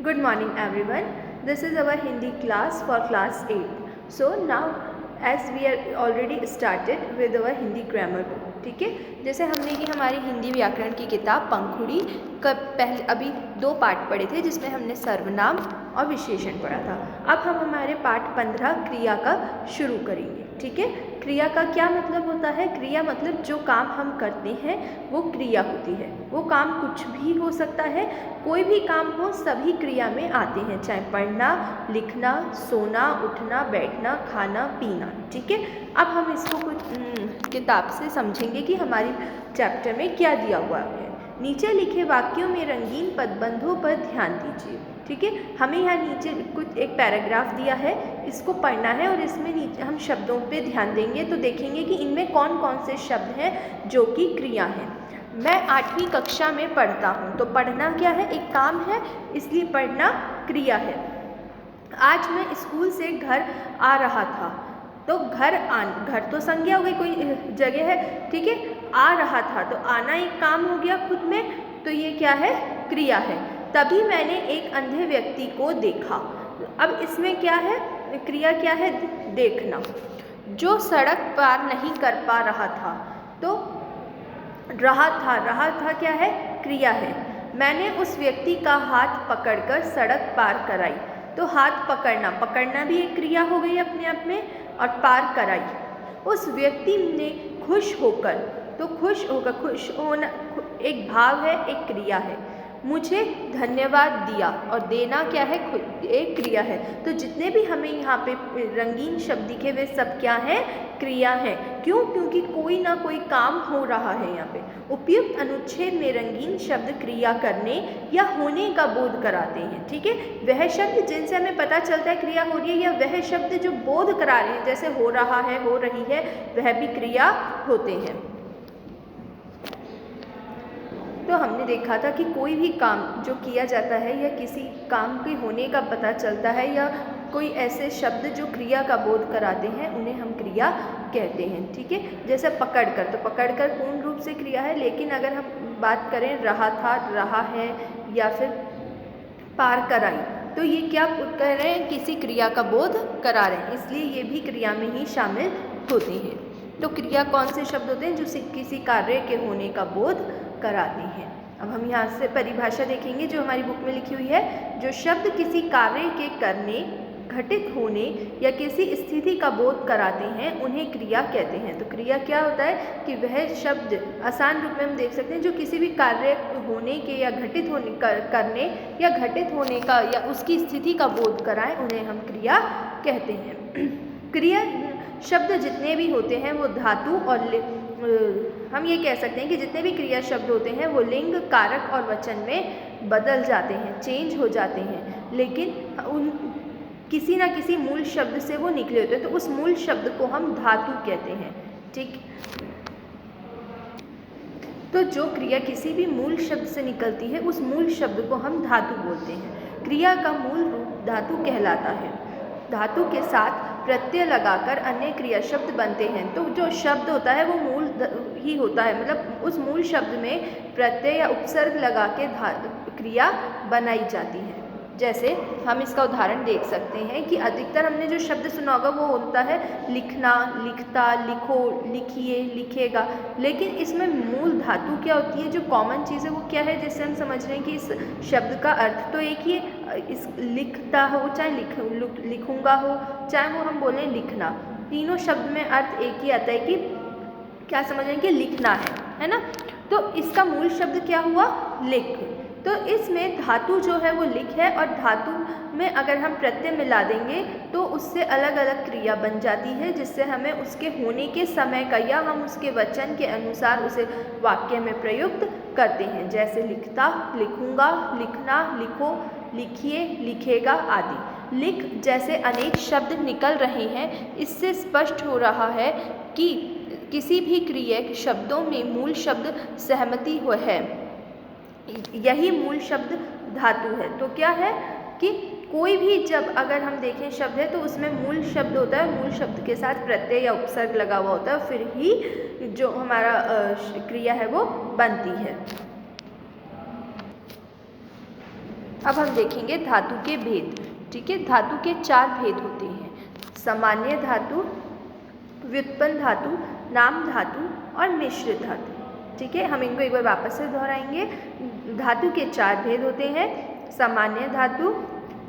Good morning everyone. This is our Hindi class for class 8. So now as we are already started with our Hindi grammar book. ठीक है, जैसे हमने कि हमारी हिंदी व्याकरण की किताब पंखुड़ी का पहले अभी 2 पाठ पढ़े थे जिसमें हमने सर्वनाम और विशेषण पढ़ा था। अब हम हमारे पाठ 15 क्रिया का शुरू करेंगे। ठीक है, क्रिया का क्या मतलब होता है? क्रिया मतलब जो काम हम करते हैं वो क्रिया होती है। वो काम कुछ भी हो सकता है, कोई भी काम हो, सभी क्रिया में आते हैं, चाहे पढ़ना, लिखना, सोना, उठना, बैठना, खाना, पीना। ठीक है, अब हम इसको कुछ किताब से समझेंगे कि हमारी चैप्टर में क्या दिया हुआ है। नीचे लिखे वाक्यों में रंगीन पदबंधों पर ध्यान दीजिए। ठीक है, हमें यहाँ नीचे कुछ एक पैराग्राफ दिया है, इसको पढ़ना है और इसमें नीचे हम शब्दों पे ध्यान देंगे तो देखेंगे कि इनमें कौन कौन से शब्द हैं जो कि क्रिया हैं। मैं 8वीं कक्षा में पढ़ता हूँ, तो पढ़ना क्या है? एक काम है, इसलिए पढ़ना क्रिया है। आज मैं स्कूल से घर आ रहा था, तो घर तो संज्ञा हो गई, कोई जगह है। ठीक है, आ रहा था तो आना एक काम हो गया खुद में, तो ये क्या है? क्रिया है। तभी मैंने एक अंधे व्यक्ति को देखा। अब इसमें क्या है? क्रिया क्या है? देखना। जो सड़क पार नहीं कर पा रहा था, तो रहा था क्या है? क्रिया है। मैंने उस व्यक्ति का हाथ पकड़कर सड़क पार कराई, तो हाथ पकड़ना भी एक क्रिया हो गई अपने आप में, और पार कराई। उस व्यक्ति ने खुश होकर, तो खुश होना एक भाव है, एक क्रिया है। मुझे धन्यवाद दिया, और देना क्या है? एक क्रिया है। तो जितने भी हमें यहाँ पे रंगीन शब्द दिखे वे सब क्या हैं? क्रिया हैं। क्यों? क्योंकि कोई ना कोई काम हो रहा है यहाँ पे। उपयुक्त अनुच्छेद में रंगीन शब्द क्रिया करने या होने का बोध कराते हैं। ठीक है, वह शब्द जिनसे हमें पता चलता है क्रिया हो रही है, या वह शब्द जो बोध करा रहे हैं, जैसे हो रहा है, हो रही है, वह भी क्रिया होते हैं। तो हमने देखा था कि कोई भी काम जो किया जाता है या किसी काम के होने का पता चलता है, या कोई ऐसे शब्द जो क्रिया का बोध कराते हैं, उन्हें हम क्रिया कहते हैं। ठीक है, जैसे पकड़कर, तो पकड़कर पूर्ण रूप से क्रिया है, लेकिन अगर हम बात करें रहा था, रहा है, या फिर पार कराई, तो ये क्या कह रहे हैं? किसी क्रिया का बोध करा रहे हैं, इसलिए ये भी क्रिया में ही शामिल होते हैं। तो क्रिया कौन से शब्द होते हैं? जो किसी कार्य के होने का बोध कराते हैं। अब हम यहाँ से परिभाषा देखेंगे जो हमारी बुक में लिखी हुई है। जो शब्द किसी कार्य के करने, घटित होने या किसी स्थिति का बोध कराते हैं, उन्हें क्रिया कहते हैं। तो क्रिया क्या होता है कि वह शब्द, आसान रूप में हम देख सकते हैं, जो किसी भी कार्य होने के या घटित होने करने या घटित होने का या उसकी स्थिति का बोध कराएं, उन्हें हम क्रिया कहते हैं। क्रिया शब्द जितने भी होते हैं वो धातु और हम ये कह सकते हैं कि जितने भी क्रिया शब्द होते हैं वो लिंग, कारक और वचन में बदल जाते हैं, चेंज हो जाते हैं, लेकिन उन किसी ना किसी मूल शब्द से वो निकले होते हैं, तो उस मूल शब्द को हम धातु कहते हैं। ठीक, तो जो क्रिया किसी भी मूल शब्द से निकलती है, उस मूल शब्द को हम धातु बोलते हैं। क्रिया का मूल रूप धातु कहलाता है। धातु के साथ प्रत्यय लगाकर अन्य क्रिया शब्द बनते हैं। तो जो शब्द होता है वो मूल ही होता है, मतलब उस मूल शब्द में प्रत्यय या उपसर्ग लगा के क्रिया बनाई जाती है। जैसे हम इसका उदाहरण देख सकते हैं कि अधिकतर हमने जो शब्द सुना होगा वो होता है लिखना, लिखता, लिखो, लिखिए, लिखेगा, लेकिन इसमें मूल धातु क्या होती है? जो कॉमन चीज़ है वो क्या है, जिससे हम समझ रहे हैं कि इस शब्द का अर्थ तो एक ही है। इस लिखता हो, चाहे लिखूंगा हो, चाहे वो हम बोलें लिखना, तीनों शब्द में अर्थ एक ही आता है कि क्या समझ रहे हैं कि लिखना है ना। तो इसका मूल शब्द क्या हुआ? लिख। तो इसमें धातु जो है वो लिख है, और धातु में अगर हम प्रत्यय मिला देंगे तो उससे अलग अलग क्रिया बन जाती है, जिससे हमें उसके होने के समय का या हम उसके वचन के अनुसार उसे वाक्य में प्रयुक्त करते हैं। जैसे लिखता, लिखूंगा, लिखना, लिखो, लिखिए, लिखेगा आदि। लिख जैसे अनेक शब्द निकल रहे हैं, इससे स्पष्ट हो रहा है कि किसी भी क्रिया शब्दों में मूल शब्द सहमति है, यही मूल शब्द धातु है। तो क्या है कि कोई भी जब अगर हम देखें शब्द है तो उसमें मूल शब्द होता है, मूल शब्द के साथ प्रत्यय या उपसर्ग लगा हुआ होता है, फिर ही जो हमारा क्रिया है वो बनती है। अब हम देखेंगे धातु के भेद। ठीक है, धातु के 4 भेद होते हैं, सामान्य धातु, व्युत्पन्न धातु, नाम धातु और मिश्र धातु। ठीक है, हम इनको एक बार वापस से दोहराएंगे। धातु के 4 भेद होते हैं, सामान्य धातु,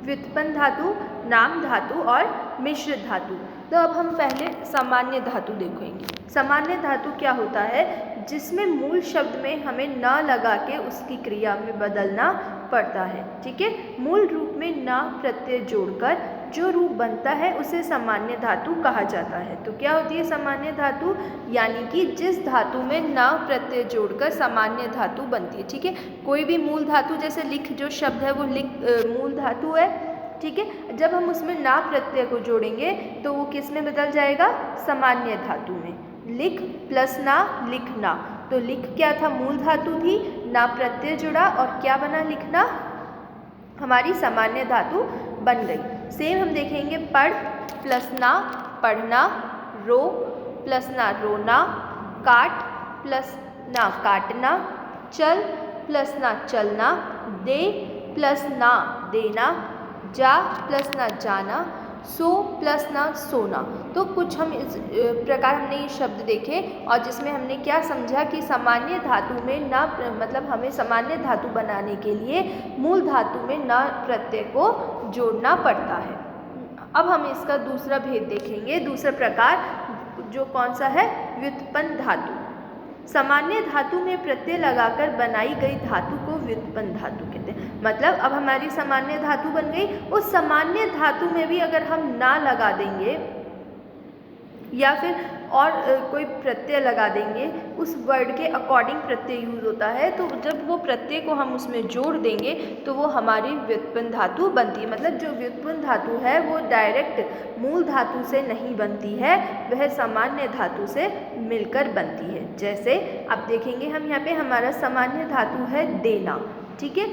व्युत्पन्न धातु, नाम धातु और मिश्र धातु। तो अब हम पहले सामान्य धातु देखेंगे। सामान्य धातु क्या होता है, जिसमें मूल शब्द में हमें न लगा के उसकी क्रिया में बदलना पड़ता है। ठीक है, मूल रूप में न प्रत्यय जोड़कर जो रूप बनता है उसे सामान्य धातु कहा जाता है। तो क्या होती है सामान्य धातु, यानी कि जिस धातु में न प्रत्यय जोड़कर सामान्य धातु बनती है। ठीक है, कोई भी मूल धातु, जैसे लिख जो शब्द है वो लिख मूल धातु है। ठीक है, जब हम उसमें ना प्रत्यय को जोड़ेंगे तो वो किस में बदल जाएगा, सामान्य धातु में। लिख प्लस ना, लिखना। तो लिख क्या था, मूल धातु थी, ना प्रत्यय जुड़ा और क्या बना, लिखना, हमारी सामान्य धातु बन गई। सेम हम देखेंगे पढ़ प्लस ना, पढ़ना, रो प्लस ना, रोना, काट प्लस ना, काटना, चल प्लस ना, चलना, दे प्लस ना, देना, जा प्लस ना, जाना, सो प्लस ना, सोना। तो कुछ हम इस प्रकार हमने ये शब्द देखे और जिसमें हमने क्या समझा कि सामान्य धातु में ना, मतलब हमें सामान्य धातु बनाने के लिए मूल धातु में ना प्रत्यय को जोड़ना पड़ता है। अब हम इसका दूसरा भेद देखेंगे, दूसरा प्रकार जो कौन सा है, व्युत्पन्न धातु। सामान्य धातु में प्रत्यय लगाकर बनाई गई धातु को व्युत्पन्न धातु कहते हैं। मतलब अब हमारी सामान्य धातु बन गई, उस सामान्य धातु में भी अगर हम ना लगा देंगे या फिर और कोई प्रत्यय लगा देंगे, उस वर्ड के अकॉर्डिंग प्रत्यय यूज होता है, तो जब वो प्रत्यय को हम उसमें जोड़ देंगे तो वो हमारी व्युत्पन्न धातु बनती है। मतलब जो व्युत्पन्न धातु है वो डायरेक्ट मूल धातु से नहीं बनती है, वह सामान्य धातु से मिलकर बनती है। जैसे अब देखेंगे हम यहाँ पे हमारा सामान्य धातु है देना। ठीक है,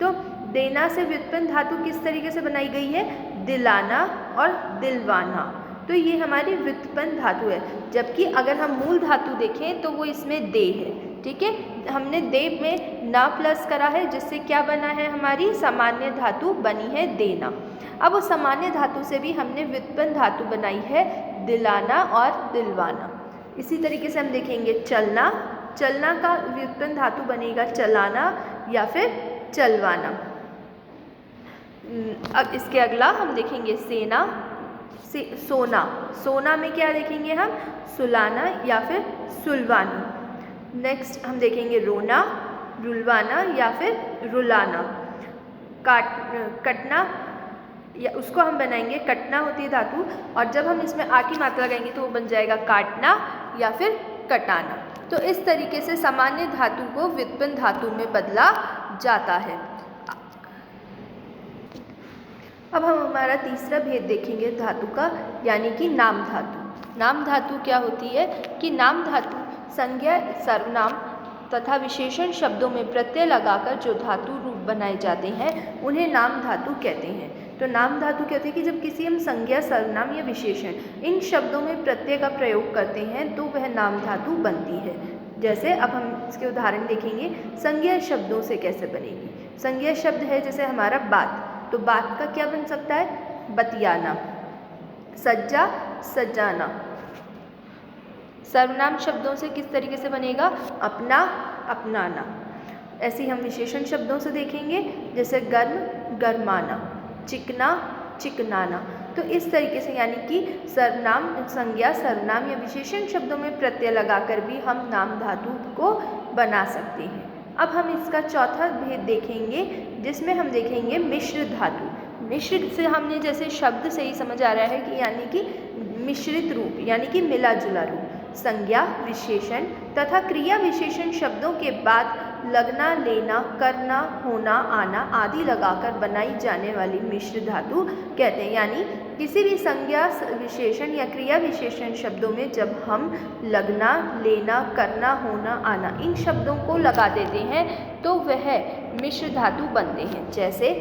तो देना से व्युत्पन्न धातु किस तरीके से बनाई गई है, दिलाना और दिलवाना। तो ये हमारी व्युत्पन्न धातु है। जबकि अगर हम मूल धातु देखें तो वो इसमें दे है। ठीक है, हमने दे में ना प्लस करा है, जिससे क्या बना है, हमारी सामान्य धातु बनी है देना। अब उस सामान्य धातु से भी हमने व्युत्पन्न धातु बनाई है दिलाना और दिलवाना। इसी तरीके से हम देखेंगे चलना, चलना का व्युत्पन्न धातु बनेगा चलाना या फिर चलवाना। अब इसके अगला हम देखेंगे सेना, सोना, सोना में क्या देखेंगे हम, सुलाना या फिर सुलवाना। नेक्स्ट हम देखेंगे रोना, रुलवाना या फिर रुलाना। कटना, या उसको हम बनाएंगे, कटना होती है धातु, और जब हम इसमें आ की मात्रा लगाएंगे तो वो बन जाएगा काटना या फिर कटाना। तो इस तरीके से सामान्य धातु को व्युत्पन्न धातु में बदला जाता है। अब हम हमारा तीसरा भेद देखेंगे धातु का, यानी कि नाम धातु। नाम धातु क्या होती है कि नाम धातु संज्ञा, सर्वनाम तथा विशेषण शब्दों में प्रत्यय लगाकर जो धातु रूप बनाए जाते हैं उन्हें नाम धातु कहते हैं। तो नाम धातु कहते हैं कि जब किसी हम संज्ञा, सर्वनाम या विशेषण इन शब्दों में प्रत्यय का प्रयोग करते हैं तो वह नाम धातु बनती है। जैसे अब हम इसके उदाहरण देखेंगे, संज्ञा शब्दों से कैसे बनेगी। संज्ञा शब्द है जैसे हमारा बात, तो बात का क्या बन सकता है, बतियाना। सज्जा, सजाना। सर्वनाम शब्दों से किस तरीके से बनेगा, अपना, अपनाना। ऐसे ही हम विशेषण शब्दों से देखेंगे, जैसे गर्म, गर्माना, चिकना, चिकनाना। तो इस तरीके से यानी कि सर्वनाम, संज्ञा, सर्वनाम या विशेषण शब्दों में प्रत्यय लगाकर भी हम नाम धातु को बना सकते हैं। अब हम इसका चौथा भेद देखेंगे, जिसमें हम देखेंगे मिश्र धातु। मिश्र से हमने जैसे शब्द से ही समझ आ रहा है कि यानी कि मिश्रित रूप, यानी कि मिला जुला रूप। संज्ञा, विशेषण तथा क्रिया विशेषण शब्दों के बाद लगना, लेना, करना, होना, आना आदि लगाकर बनाई जाने वाली मिश्र धातु कहते हैं। यानी किसी भी संज्ञा, विशेषण या क्रिया विशेषण शब्दों में जब हम लगना, लेना, करना, होना, आना इन शब्दों को लगा देते हैं तो वह मिश्र धातु बनते हैं। जैसे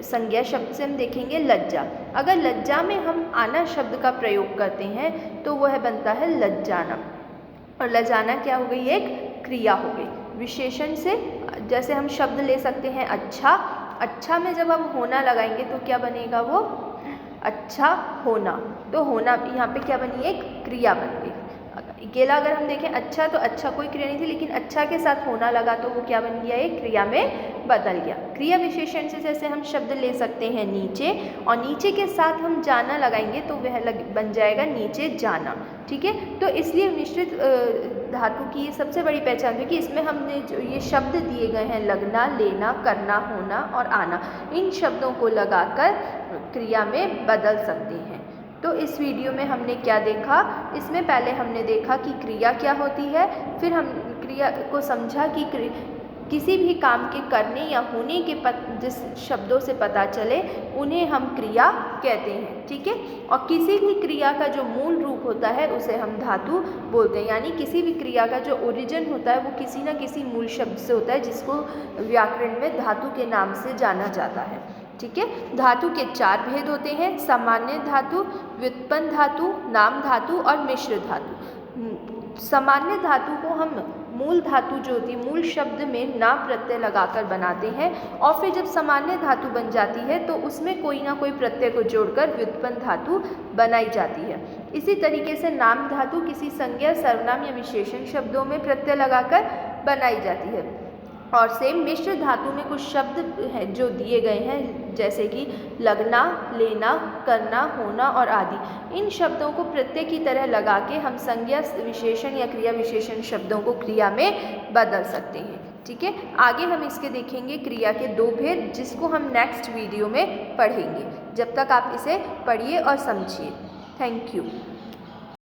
संज्ञा शब्द से हम देखेंगे लज्जा। अगर लज्जा में हम आना शब्द का प्रयोग करते हैं तो वह बनता है लज्जाना, और लजाना क्या हो गई, एक क्रिया हो गई। विशेषण से जैसे हम शब्द ले सकते हैं अच्छा, अच्छा में जब हम होना लगाएंगे तो क्या बनेगा वो अच्छा होना। तो होना यहाँ पे क्या बनी, एक क्रिया बन गई। अकेला अगर हम देखें अच्छा, तो अच्छा कोई क्रिया नहीं थी, लेकिन अच्छा के साथ होना लगा तो वो क्या बन गया, एक क्रिया में बदल गया। क्रिया विशेषण से जैसे हम शब्द ले सकते हैं नीचे, और नीचे के साथ हम जाना लगाएंगे तो वह बन जाएगा नीचे जाना। ठीक है, तो इसलिए मिश्रित धातु की ये सबसे बड़ी पहचान है कि इसमें हमने जो ये शब्द दिए गए हैं लगना, लेना, करना, होना और आना, इन शब्दों को लगाकर क्रिया में बदल सकते हैं। तो इस वीडियो में हमने क्या देखा, इसमें पहले हमने देखा कि क्रिया क्या होती है, फिर हम क्रिया को समझा कि किसी भी काम के करने या होने के जिस शब्दों से पता चले उन्हें हम क्रिया कहते हैं। ठीक है, और किसी भी क्रिया का जो मूल रूप होता है उसे हम धातु बोलते हैं, यानी किसी भी क्रिया का जो ओरिजिन होता है वो किसी न किसी मूल शब्द से होता है, जिसको व्याकरण में धातु के नाम से जाना जाता है। ठीक है, धातु के 4 भेद होते हैं, सामान्य धातु, व्युत्पन्न धातु, नाम धातु और मिश्र धातु। सामान्य धातु को हम मूल धातु जो होती है, मूल शब्द में ना प्रत्यय लगाकर बनाते हैं, और फिर जब सामान्य धातु बन जाती है तो उसमें कोई ना कोई प्रत्यय को जोड़कर व्युत्पन्न धातु बनाई जाती है। इसी तरीके से नाम धातु किसी संज्ञा, सर्वनाम या विशेषण शब्दों में प्रत्यय लगाकर बनाई जाती है। और सेम मिश्र धातु में कुछ शब्द हैं जो दिए गए हैं, जैसे कि लगना, लेना, करना, होना और आदि। इन शब्दों को प्रत्यय की तरह लगा के हम संज्ञा विशेषण या क्रिया विशेषण शब्दों को क्रिया में बदल सकते हैं। ठीक है, आगे हम इसके देखेंगे क्रिया के 2 भेद, जिसको हम नेक्स्ट वीडियो में पढ़ेंगे। जब तक आप इसे पढ़िए और समझिए। Thank you.